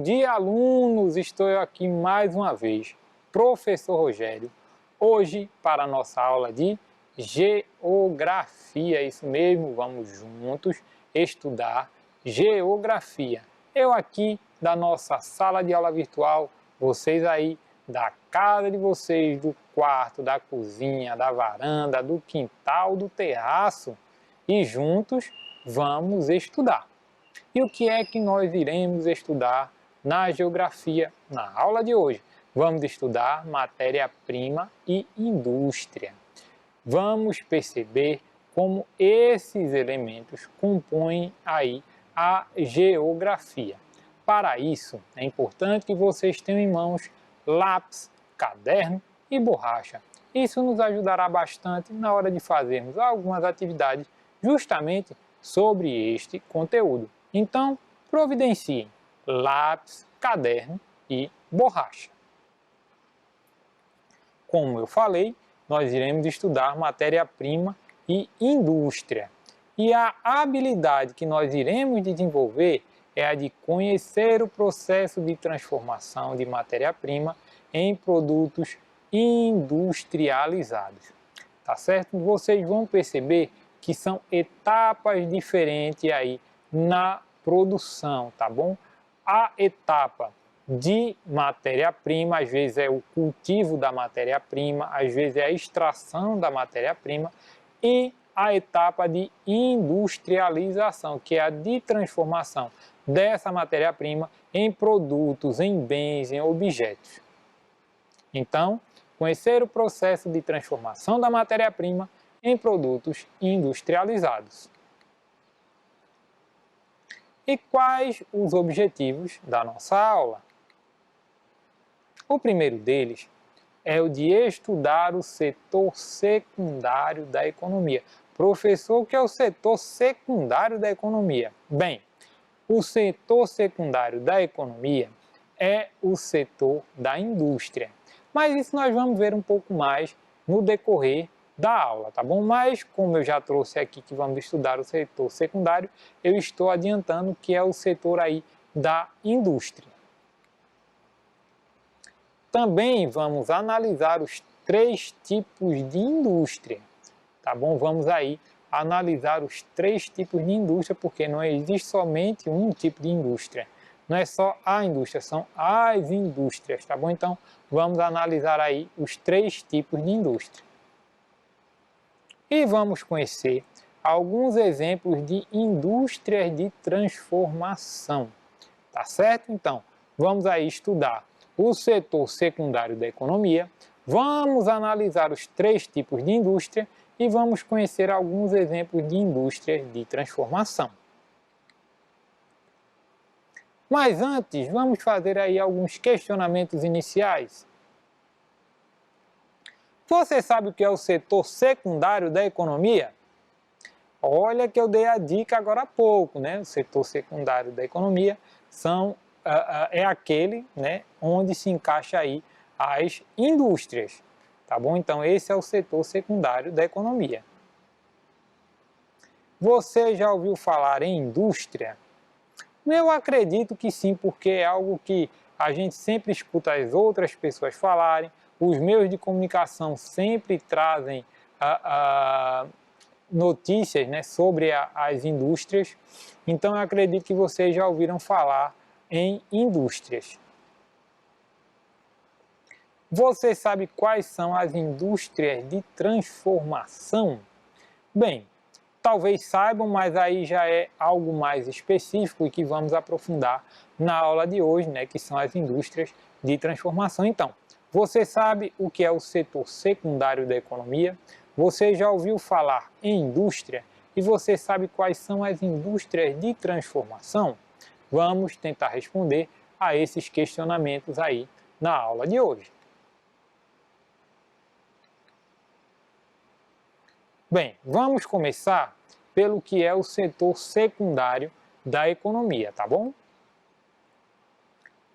dia, alunos! Estou aqui mais uma vez, professor Rogério, hoje para a nossa aula de Geografia. Isso mesmo, vamos juntos estudar Geografia. Eu aqui da nossa sala de aula virtual, vocês aí da casa de vocês, do quarto, da cozinha, da varanda, do quintal, do terraço, e juntos vamos estudar. E o que é que nós iremos estudar na geografia na aula de hoje? Vamos estudar matéria-prima e indústria. Vamos perceber como esses elementos compõem aí a geografia. Para isso, é importante que vocês tenham em mãos lápis, caderno e borracha. Isso nos ajudará bastante na hora de fazermos algumas atividades justamente sobre este conteúdo. Então, providenciem lápis, caderno e borracha. Como eu falei, nós iremos estudar matéria-prima e indústria. E a habilidade que nós iremos desenvolver é a de conhecer o processo de transformação de matéria-prima em produtos industrializados. Tá certo? Vocês vão perceber que são etapas diferentes aí na produção, tá bom? A etapa de matéria-prima, às vezes é o cultivo da matéria-prima, às vezes é a extração da matéria-prima, e a etapa de industrialização, que é a de transformação dessa matéria-prima em produtos, em bens, em objetos. Então, conhecer o processo de transformação da matéria-prima em produtos industrializados. E quais os objetivos da nossa aula? O primeiro deles é o de estudar o setor secundário da economia. Professor, o que é o setor secundário da economia? Bem, o setor secundário da economia é o setor da indústria. Mas isso nós vamos ver um pouco mais no decorrer da aula, tá bom? Mas como eu já trouxe aqui que vamos estudar o setor secundário, eu estou adiantando que é o setor aí da indústria. Também vamos analisar os 3 tipos de indústria, tá bom? Vamos aí analisar os 3 tipos de indústria, porque não existe somente um tipo de indústria. Não é só a indústria, são as indústrias, tá bom? Então, vamos analisar aí os 3 tipos de indústria. E vamos conhecer alguns exemplos de indústrias de transformação, tá certo? Então, vamos aí estudar o setor secundário da economia, vamos analisar os 3 tipos de indústria e vamos conhecer alguns exemplos de indústrias de transformação. Mas antes, vamos fazer aí alguns questionamentos iniciais. Você sabe o que é o setor secundário da economia? Olha que eu dei a dica agora há pouco, né? O setor secundário da economia é aquele, né, onde se encaixa aí as indústrias, tá bom? Então esse é o setor secundário da economia. Você já ouviu falar em indústria? Eu acredito que sim, porque é algo que a gente sempre escuta as outras pessoas falarem, os meios de comunicação sempre trazem notícias, né, sobre as indústrias, então eu acredito que vocês já ouviram falar em indústrias. Você sabe quais são as indústrias de transformação? Bem, talvez saibam, mas aí já é algo mais específico e que vamos aprofundar na aula de hoje, né, que são as indústrias de transformação. Então, você sabe o que é o setor secundário da economia? Você já ouviu falar em indústria? E você sabe quais são as indústrias de transformação? Vamos tentar responder a esses questionamentos aí na aula de hoje. Bem, vamos começar pelo que é o setor secundário da economia, tá bom?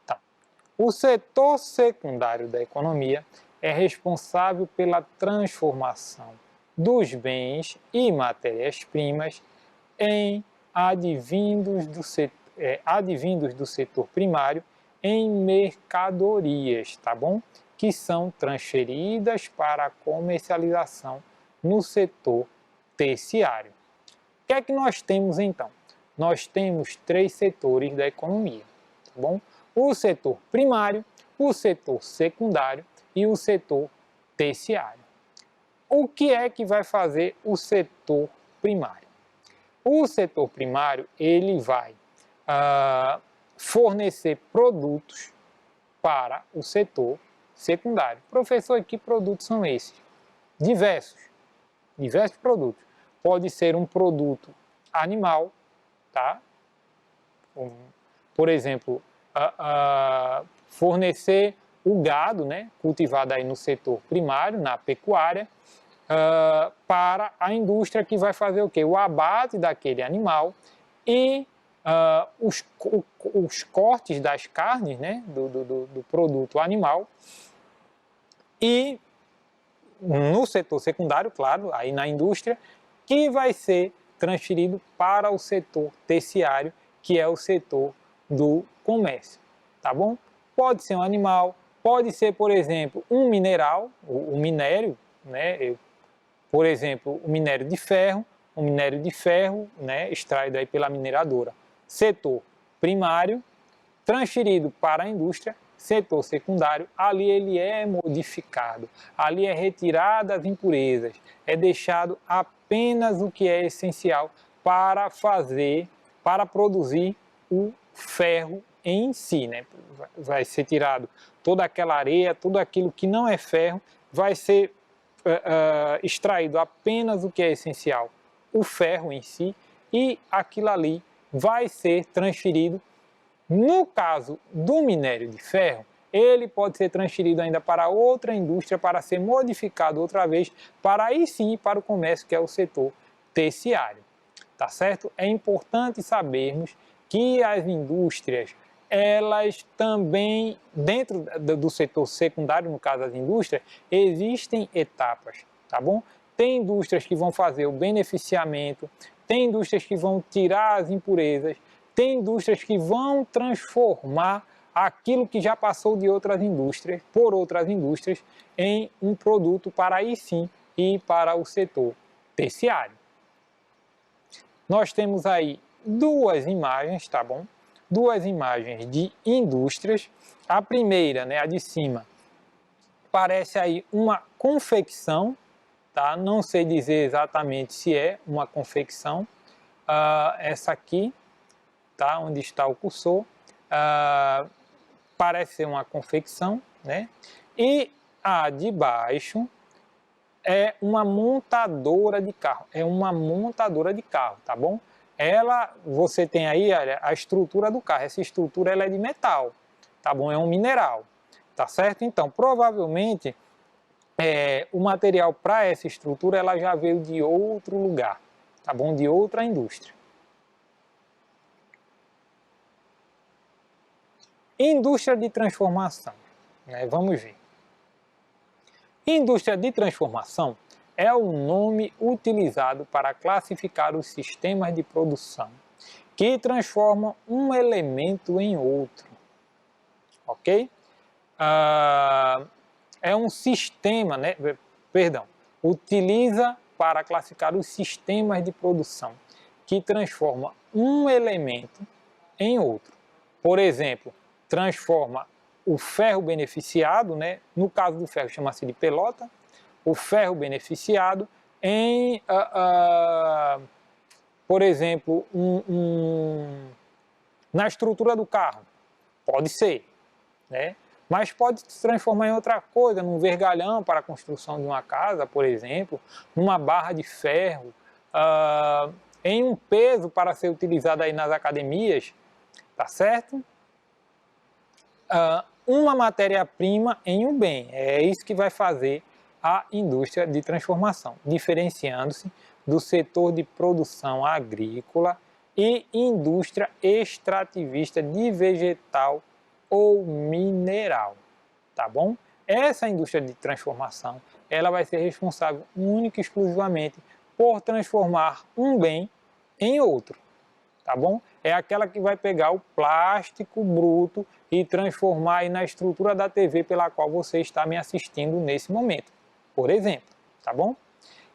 Tá. O setor secundário da economia é responsável pela transformação dos bens e matérias-primas em advindos do setor primário em mercadorias, tá bom? Que são transferidas para a comercialização no setor terciário. O que é que nós temos então? Nós temos 3 setores da economia, tá bom? O setor primário, o setor secundário e o setor terciário. O que é que vai fazer o setor primário? O setor primário, ele vai fornecer produtos para o setor secundário. Professor, que produtos são esses? Diversos produtos. Pode ser um produto animal, tá? Por exemplo, fornecer o gado, né, cultivado aí no setor primário, na pecuária, para a indústria que vai fazer o quê? O abate daquele animal e os cortes das carnes, né, do produto animal. E no setor secundário, claro, aí na indústria, que vai ser transferido para o setor terciário, que é o setor do comércio, tá bom? Pode ser um animal, pode ser, por exemplo, um mineral, o minério, né? Por exemplo, o minério de ferro, né, extraído aí pela mineradora. Setor primário, transferido para a indústria. Setor secundário, ali ele é modificado, ali é retirado as impurezas, é deixado apenas o que é essencial para produzir o ferro em si, né? Vai ser tirado toda aquela areia, tudo aquilo que não é ferro, vai ser extraído apenas o que é essencial, o ferro em si, e aquilo ali vai ser transferido. No caso do minério de ferro, ele pode ser transferido ainda para outra indústria para ser modificado outra vez, para aí sim para o comércio, que é o setor terciário. Tá certo? É importante sabermos que as indústrias, elas também, dentro do setor secundário, no caso das indústrias, existem etapas, tá bom? Tem indústrias que vão fazer o beneficiamento, tem indústrias que vão tirar as impurezas, tem indústrias que vão transformar aquilo que já passou de outras indústrias, por outras indústrias, em um produto para aí sim ir para o setor terciário. Nós temos aí 2 imagens, tá bom? 2 imagens de indústrias. A primeira, né, a de cima, parece aí uma confecção, tá? Não sei dizer exatamente se é uma confecção. Essa aqui, tá? Onde está o cursor, parece ser uma confecção, né? E a de baixo é uma montadora de carro, tá bom? Você tem aí a estrutura do carro, essa estrutura ela é de metal, tá bom? É um mineral, tá certo? Então, provavelmente, o material para essa estrutura ela já veio de outro lugar, tá bom? De outra indústria. Indústria de transformação, né? Vamos ver. Indústria de transformação é o nome utilizado para classificar os sistemas de produção que transformam um elemento em outro, ok? É um sistema, né? Utiliza para classificar os sistemas de produção que transformam um elemento em outro. Por exemplo, transforma o ferro beneficiado, né? No caso do ferro chama-se de pelota, o ferro beneficiado em, por exemplo, na estrutura do carro. Pode ser, né? Mas pode se transformar em outra coisa, num vergalhão para a construção de uma casa, por exemplo, numa barra de ferro, em um peso para ser utilizado aí nas academias, tá certo? Uma matéria-prima em um bem. É isso que vai fazer a indústria de transformação, diferenciando-se do setor de produção agrícola e indústria extrativista de vegetal ou mineral, tá bom? Essa indústria de transformação, ela vai ser responsável única e exclusivamente por transformar um bem em outro, tá bom? é aquela que vai pegar o plástico bruto e transformar aí na estrutura da TV pela qual você está me assistindo nesse momento, por exemplo, tá bom?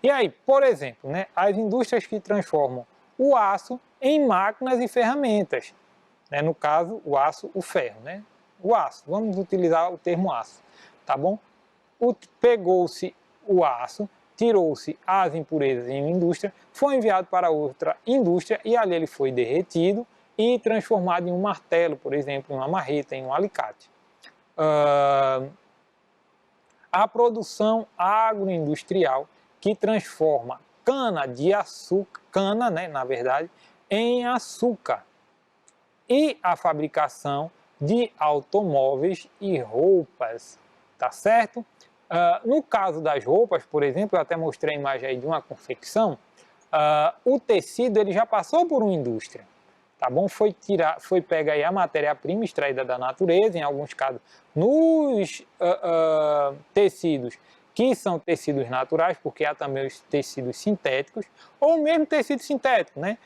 E aí, por exemplo, né, as indústrias que transformam o aço em máquinas e ferramentas, né, no caso, o aço, o ferro, né? O aço, vamos utilizar o termo aço, tá bom? Pegou-se o aço, tirou-se as impurezas em uma indústria, foi enviado para outra indústria e ali ele foi derretido e transformado em um martelo, por exemplo, em uma marreta, em um alicate. A produção agroindustrial que transforma cana de açúcar, cana, né, na verdade, em açúcar. E a fabricação de automóveis e roupas, tá certo? No caso das roupas, por exemplo, eu até mostrei a imagem aí de uma confecção, o tecido ele já passou por uma indústria, tá bom? Foi pega aí a matéria-prima extraída da natureza, em alguns casos nos tecidos que são tecidos naturais, porque há também os tecidos sintéticos, ou mesmo tecido sintético, né?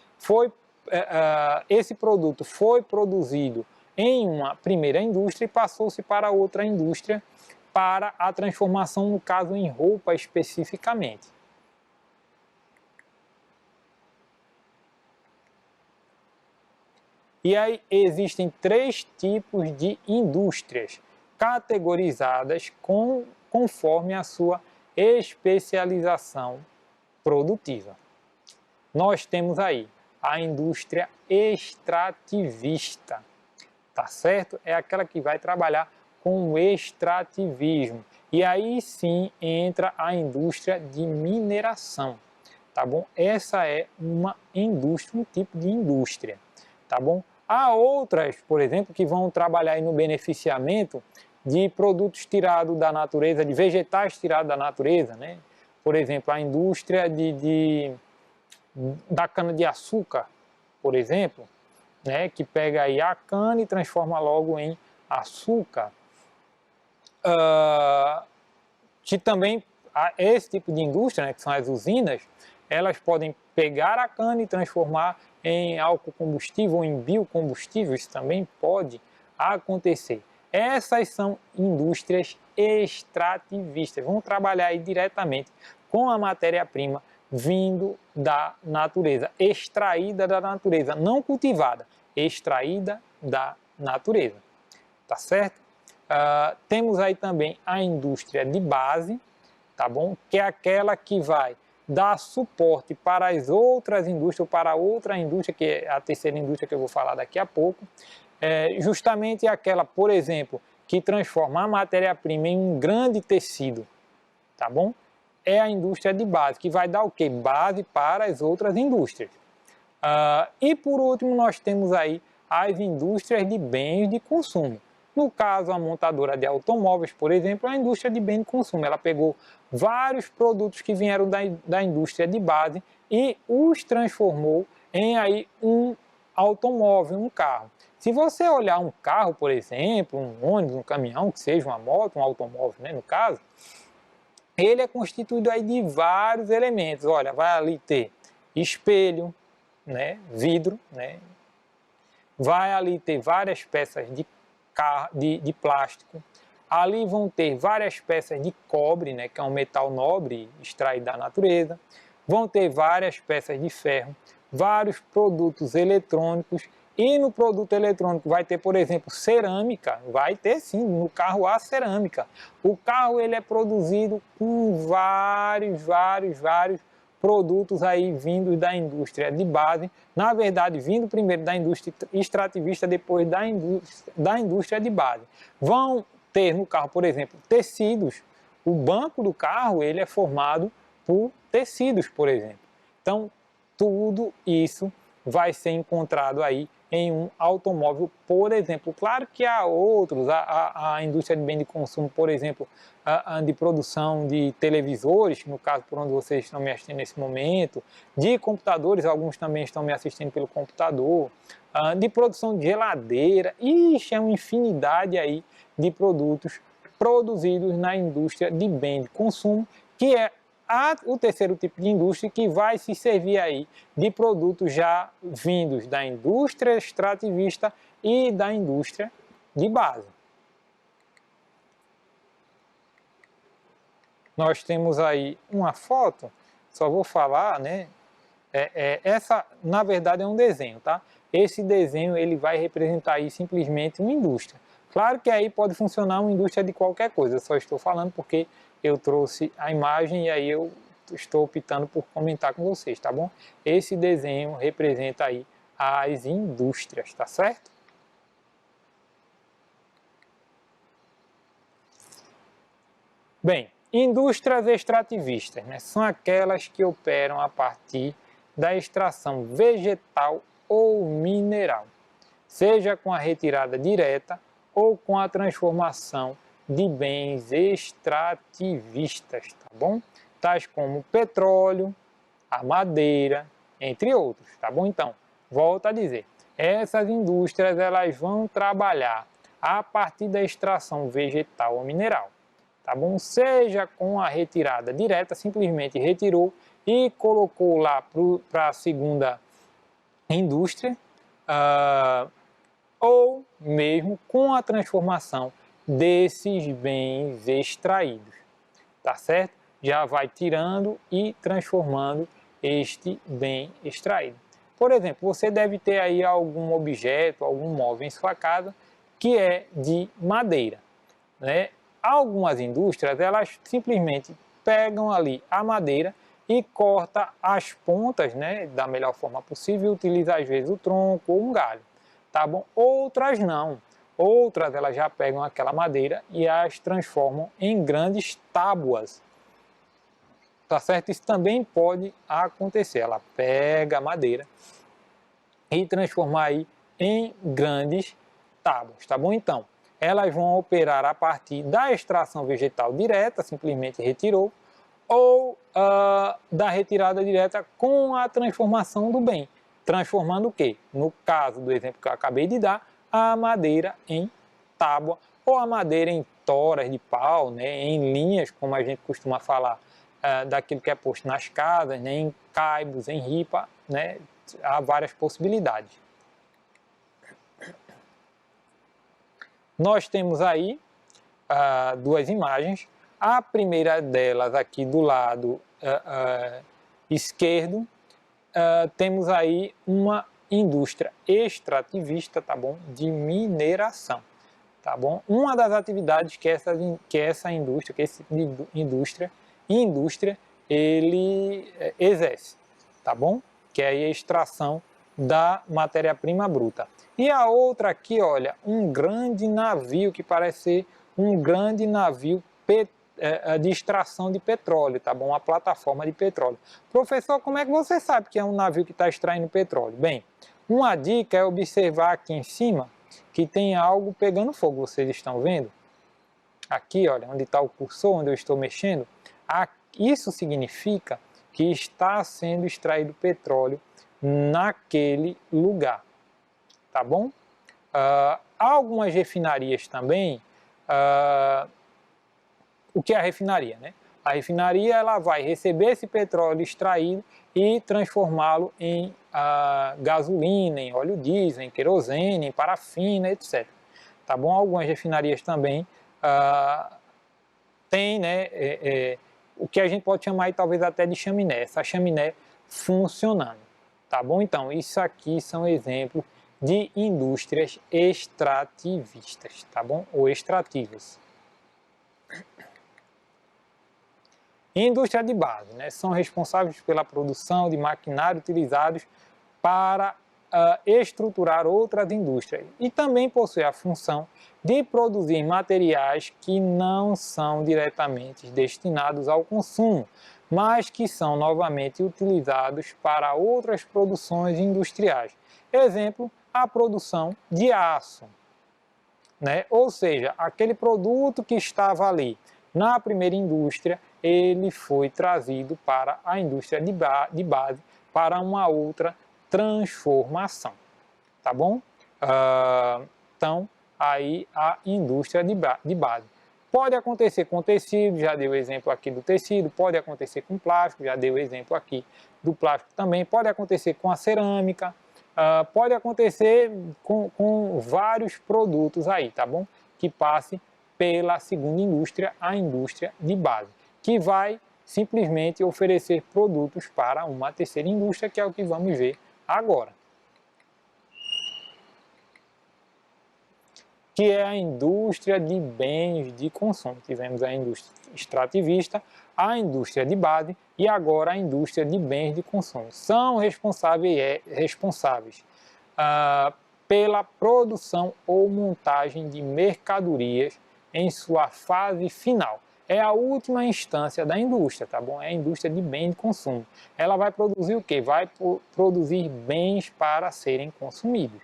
Esse produto foi produzido em uma primeira indústria e passou-se para outra indústria para a transformação, no caso, em roupa especificamente. E aí existem 3 tipos de indústrias categorizadas conforme a sua especialização produtiva. Nós temos aí a indústria extrativista, tá certo? É aquela que vai trabalhar com o extrativismo. E aí sim entra a indústria de mineração, tá bom? Essa é uma indústria, um tipo de indústria, tá bom? Há outras, por exemplo, que vão trabalhar aí no beneficiamento de produtos tirados da natureza, de vegetais tirados da natureza, né? Por exemplo, a indústria da cana-de-açúcar, por exemplo, né, que pega aí a cana e transforma logo em açúcar. Que também esse tipo de indústria, né, que são as usinas, elas podem pegar a cana e transformar em álcool combustível ou em biocombustível, isso também pode acontecer. Essas são indústrias extrativistas, vão trabalhar aí diretamente com a matéria-prima vindo da natureza, extraída da natureza, não cultivada, extraída da natureza, tá certo? Temos aí também a indústria de base, tá bom? Que é aquela que vai dar suporte para as outras indústrias, ou para outra indústria, que é a terceira indústria que eu vou falar daqui a pouco, justamente aquela, por exemplo, que transforma a matéria-prima em um grande tecido, tá bom? É a indústria de base, que vai dar o quê? Base para as outras indústrias. E por último, nós temos aí as indústrias de bens de consumo. No caso, a montadora de automóveis, por exemplo, é a indústria de bens de consumo. Ela pegou vários produtos que vieram da indústria de base e os transformou em aí um automóvel, um carro. Se você olhar um carro, por exemplo, um ônibus, um caminhão, que seja uma moto, um automóvel, né, no caso, ele é constituído aí de vários elementos. Olha, vai ali ter espelho, né, vidro, né, vai ali ter várias peças de plástico, ali vão ter várias peças de cobre, né, que é um metal nobre extraído da natureza, vão ter várias peças de ferro, vários produtos eletrônicos, e no produto eletrônico vai ter, por exemplo, cerâmica, vai ter sim, no carro há cerâmica. O carro ele é produzido com vários produtos aí vindos da indústria de base, na verdade vindo primeiro da indústria extrativista, depois da indústria de base. Vão ter no carro, por exemplo, tecidos. O banco do carro ele é formado por tecidos, por exemplo. Então, tudo isso vai ser encontrado aí em um automóvel, por exemplo. Claro que há outros, a indústria de bem de consumo, por exemplo, de produção de televisores, no caso por onde vocês estão me assistindo nesse momento, de computadores, alguns também estão me assistindo pelo computador, de produção de geladeira, ixi, é uma infinidade aí de produtos produzidos na indústria de bem de consumo, que é o terceiro tipo de indústria que vai se servir aí de produtos já vindos da indústria extrativista e da indústria de base. Nós temos aí uma foto, só vou falar, né? Essa, na verdade, é um desenho, tá? Esse desenho ele vai representar aí simplesmente uma indústria. Claro que aí pode funcionar uma indústria de qualquer coisa, eu só estou falando porque eu trouxe a imagem e aí eu estou optando por comentar com vocês, tá bom? Esse desenho representa aí as indústrias, tá certo? Bem, indústrias extrativistas, né, são aquelas que operam a partir da extração vegetal ou mineral, seja com a retirada direta ou com a transformação de bens extrativistas, tá bom? Tais como petróleo, a madeira, entre outros, tá bom? Então, volto a dizer, essas indústrias elas vão trabalhar a partir da extração vegetal ou mineral, tá bom? Seja com a retirada direta, simplesmente retirou e colocou lá para a segunda indústria, ou mesmo com a transformação desses bens extraídos, tá certo? Já vai tirando e transformando este bem extraído. Por exemplo, você deve ter aí algum objeto, algum móvel em sua casa que é de madeira, né? Algumas indústrias, elas simplesmente pegam ali a madeira e corta as pontas, né, da melhor forma possível, utiliza às vezes o tronco ou um galho, tá bom? Outras não. Outras elas já pegam aquela madeira e as transformam em grandes tábuas, tá certo? Isso também pode acontecer. Ela pega a madeira e transformar aí em grandes tábuas, tá bom? Então, elas vão operar a partir da extração vegetal direta, simplesmente retirou, ou da retirada direta com a transformação do bem. Transformando o quê? No caso do exemplo que eu acabei de dar, a madeira em tábua ou a madeira em toras de pau, né, em linhas, como a gente costuma falar, daquilo que é posto nas casas, né, em caibos, em ripa, né, há várias possibilidades. Nós temos aí duas imagens. A primeira delas aqui do lado esquerdo, temos aí uma indústria extrativista, tá bom? De mineração, tá bom? Uma das atividades que essa indústria, que esse indústria, ele exerce, tá bom? Que é a extração da matéria-prima bruta. E a outra aqui, olha, um grande navio que parece ser um grande navio de extração de petróleo, tá bom? Uma plataforma de petróleo. Professor, como é que você sabe que é um navio que está extraindo petróleo? Bem, uma dica é observar aqui em cima que tem algo pegando fogo, vocês estão vendo? Aqui, olha, onde está o cursor, onde eu estou mexendo, isso significa que está sendo extraído petróleo naquele lugar, tá bom? Há algumas refinarias também. O que é a refinaria, né? A refinaria ela vai receber esse petróleo extraído e transformá-lo em gasolina, em óleo diesel, em querosene, em parafina, etc. Tá bom? Algumas refinarias também têm, né, o que a gente pode chamar aí, talvez até de chaminé, essa chaminé funcionando. Tá bom? Então, isso aqui são exemplos de indústrias extrativistas, tá bom? Ou extrativas. Indústria de base, né? São responsáveis pela produção de maquinário utilizados para estruturar outras indústrias e também possui a função de produzir materiais que não são diretamente destinados ao consumo, mas que são novamente utilizados para outras produções industriais. Exemplo, a produção de aço, né? Ou seja, aquele produto que estava ali na primeira indústria, ele foi trazido para a indústria de base para uma outra transformação, tá bom? Então, aí a indústria de base. Pode acontecer com tecido, já dei o exemplo aqui do tecido, pode acontecer com plástico, já dei o exemplo aqui do plástico também, pode acontecer com a cerâmica, pode acontecer com vários produtos aí, tá bom? Que passe pela segunda indústria, a indústria de base, que vai simplesmente oferecer produtos para uma terceira indústria, que é o que vamos ver agora. Que é a indústria de bens de consumo. Tivemos a indústria extrativista, a indústria de base e agora a indústria de bens de consumo. São responsáveis pela produção ou montagem de mercadorias em sua fase final. É a última instância da indústria, tá bom? É a indústria de bens de consumo. Ela vai produzir o quê? Vai produzir bens para serem consumidos.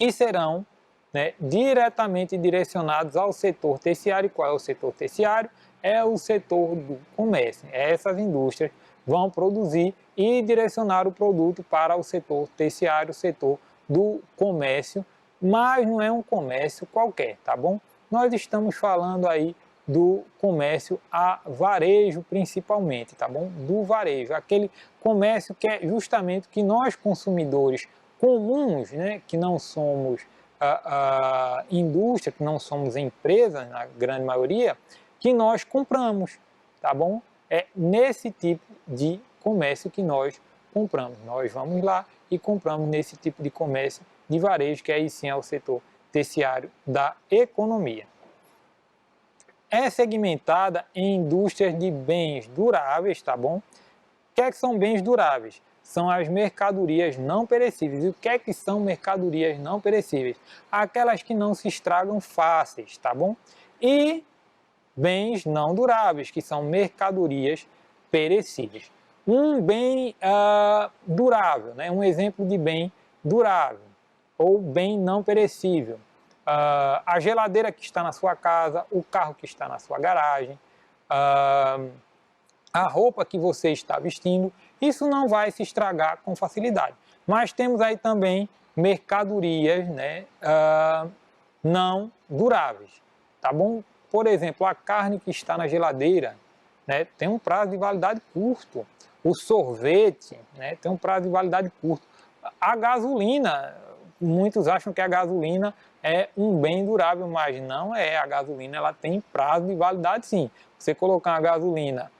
E serão, né, diretamente direcionados ao setor terciário. Qual é o setor terciário? É o setor do comércio. Essas indústrias vão produzir e direcionar o produto para o setor terciário, o setor do comércio, mas não é um comércio qualquer, tá bom? Nós estamos falando aí do comércio a varejo principalmente, tá bom? Do varejo, aquele comércio que é justamente o que nós consumidores comuns, né, que não somos indústria, que não somos empresas, na grande maioria, que nós compramos, tá bom? É nesse tipo de comércio que nós compramos. Nós vamos lá e compramos nesse tipo de comércio de varejo, que aí sim é o setor terciário da economia. É segmentada em indústrias de bens duráveis, tá bom? O que é que são bens duráveis? São as mercadorias não perecíveis. E o que é que são mercadorias não perecíveis? Aquelas que não se estragam fáceis, tá bom? E bens não duráveis, que são mercadorias perecíveis. Um bem durável, né? Um exemplo de bem durável ou bem não perecível. A geladeira que está na sua casa, o carro que está na sua garagem, a roupa que você está vestindo, isso não vai se estragar com facilidade. Mas temos aí também mercadorias, né, não duráveis, tá bom? Por exemplo, a carne que está na geladeira, né, tem um prazo de validade curto. O sorvete, né, tem um prazo de validade curto. A gasolina, muitos acham que a gasolina é um bem durável, mas não é. A gasolina ela tem prazo de validade sim. Você colocar a gasolina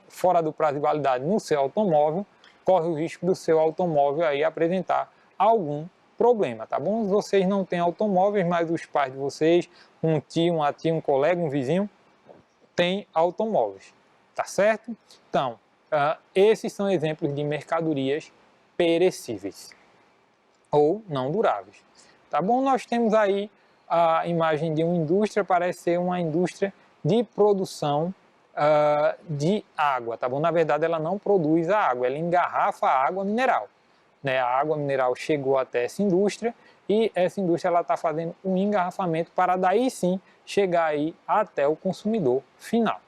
fora do prazo de validade no seu automóvel, corre o risco do seu automóvel aí apresentar algum problema, tá bom? Vocês não têm automóveis, mas os pais de vocês, um tio, uma tia, um colega, um vizinho, têm automóveis, tá certo? Então, esses são exemplos de mercadorias perecíveis ou não duráveis, tá bom? Nós temos aí a imagem de uma indústria, parece ser uma indústria de produção de água, tá bom? Na verdade, ela não produz a água, ela engarrafa a água mineral, né? A água mineral chegou até essa indústria e essa indústria ela está fazendo um engarrafamento para daí sim chegar aí até o consumidor final.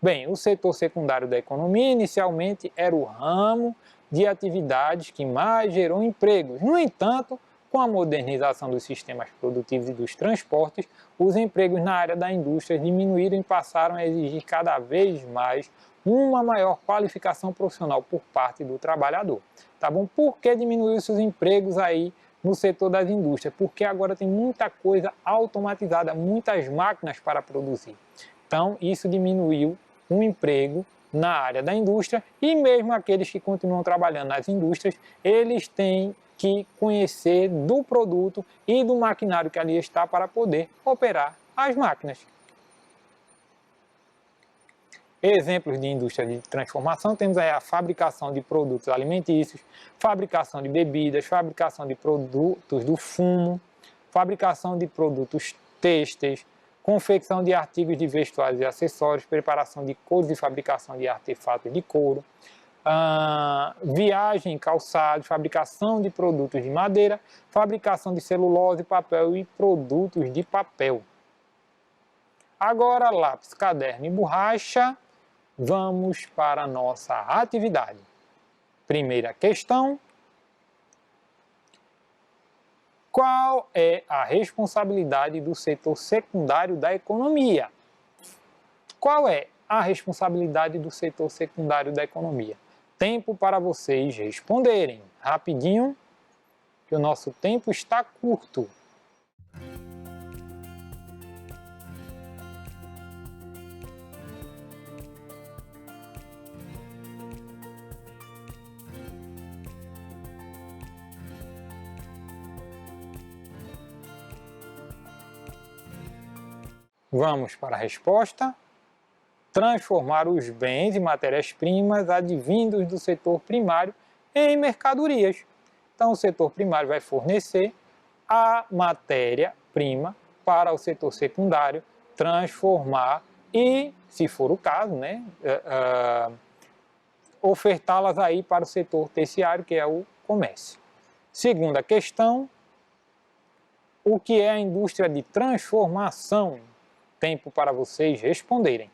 Bem, o setor secundário da economia inicialmente era o ramo de atividades que mais gerou empregos. No entanto, com a modernização dos sistemas produtivos e dos transportes, os empregos na área da indústria diminuíram e passaram a exigir cada vez mais uma maior qualificação profissional por parte do trabalhador. Tá bom? Por que diminuiu os empregos aí no setor das indústrias? Porque agora tem muita coisa automatizada, muitas máquinas para produzir. Então, isso diminuiu o emprego na área da indústria e mesmo aqueles que continuam trabalhando nas indústrias, eles têm que conhecer do produto e do maquinário que ali está para poder operar as máquinas. Exemplos de indústria de transformação, temos aí a fabricação de produtos alimentícios, fabricação de bebidas, fabricação de produtos do fumo, fabricação de produtos têxteis, confecção de artigos de vestuários e acessórios, preparação de couros e fabricação de artefatos de couro, viagem, calçados, fabricação de produtos de madeira, fabricação de celulose, papel e produtos de papel. Agora, lápis, caderno e borracha, vamos para a nossa atividade. Primeira questão. Qual é a responsabilidade do setor secundário da economia? Qual é a responsabilidade do setor secundário da economia? Tempo para vocês responderem. Rapidinho, que o nosso tempo está curto. Vamos para a resposta. Transformar os bens e matérias-primas advindos do setor primário em mercadorias. Então, o setor primário vai fornecer a matéria-prima para o setor secundário transformar e, se for o caso, ofertá-las aí para o setor terciário, que é o comércio. Segunda questão, o que é a indústria de transformação? Tempo para vocês responderem.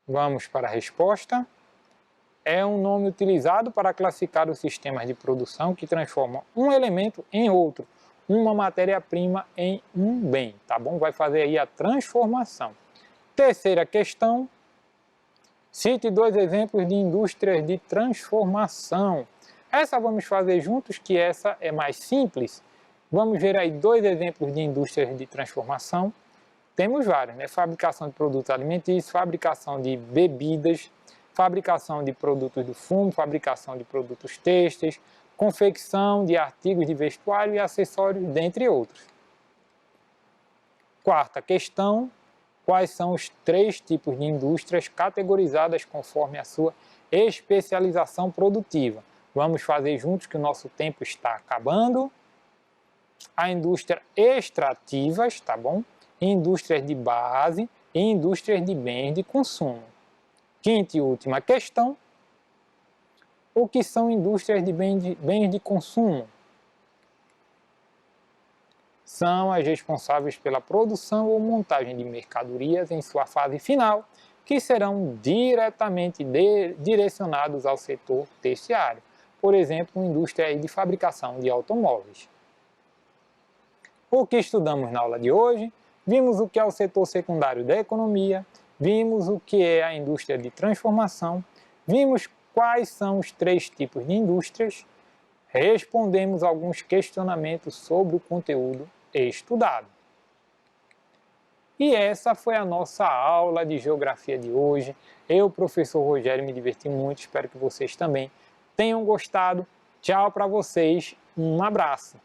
Vamos para a resposta. É um nome utilizado para classificar os sistemas de produção que transformam um elemento em outro, uma matéria-prima em um bem, tá bom? Vai fazer aí a transformação. Terceira questão, cite 2 exemplos de indústrias de transformação. Essa vamos fazer juntos, que essa é mais simples. Vamos ver aí 2 exemplos de indústrias de transformação. Temos vários, né? Fabricação de produtos alimentícios, fabricação de bebidas, fabricação de produtos do fumo, fabricação de produtos têxteis, confecção de artigos de vestuário e acessórios, dentre outros. Quarta questão, quais são os 3 tipos de indústrias categorizadas conforme a sua especialização produtiva? Vamos fazer juntos, que o nosso tempo está acabando. A indústria extrativas, tá bom? Indústrias de base e indústrias de bens de consumo. Quinta e última questão, o que são indústrias de bens de consumo? São as responsáveis pela produção ou montagem de mercadorias em sua fase final, que serão diretamente direcionados ao setor terciário. Por exemplo, indústria de fabricação de automóveis. O que estudamos na aula de hoje? Vimos o que é o setor secundário da economia, vimos o que é a indústria de transformação, vimos quais são os 3 tipos de indústrias, respondemos alguns questionamentos sobre o conteúdo estudado. E essa foi a nossa aula de geografia de hoje. Eu, professor Rogério, me diverti muito, espero que vocês também tenham gostado. Tchau para vocês, um abraço!